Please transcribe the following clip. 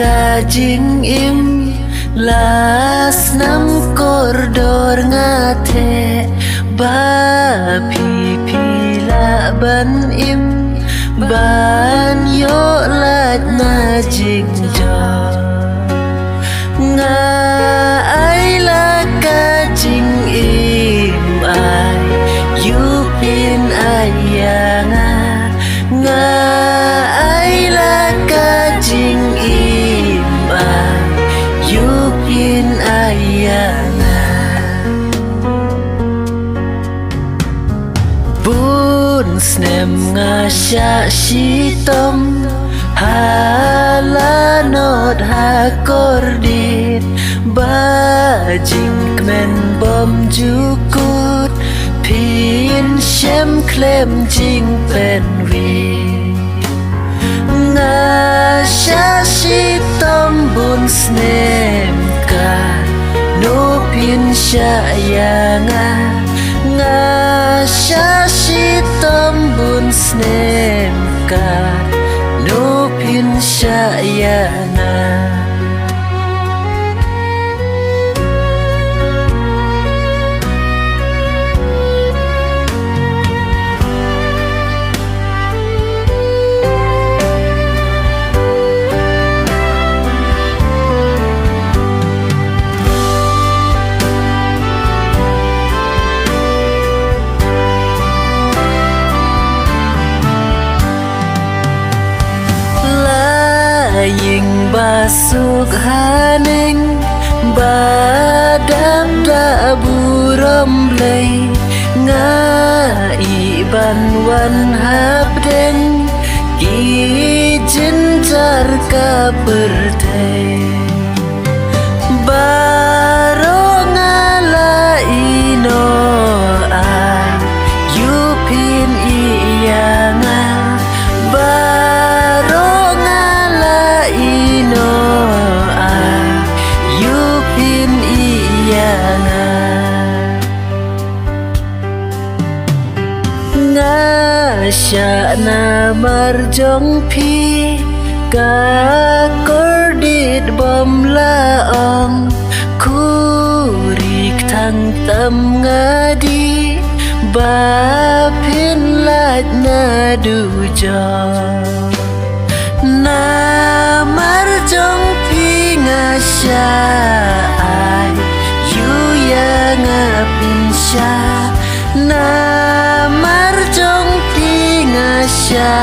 kajing im las nam koridor ngate ba pi ban im ban yo lat na jing jo nga ai la kajing im ai yu pin ai ya nga ai la kajing im ai yu pin ai ya bun snem nga sha shi tom hala not ha kordit ba jing kmen bom jukut pin shem klem jing pen wi nga sha shi tom bun snem ka no pin sha ya nga sha shi tom bun snem ka no pin sha ya ying basuk haning badam da buram lay nga iban wan habdeng ki jinjar ka pertay baro ngala ino ay yupin iyanga sya na marjong pi ka kordit bom laong kurik thang tam ngadi ba pin lat na du jo na marjong pi nga sya ai yu ya nga pin sya na marjong pi nga sya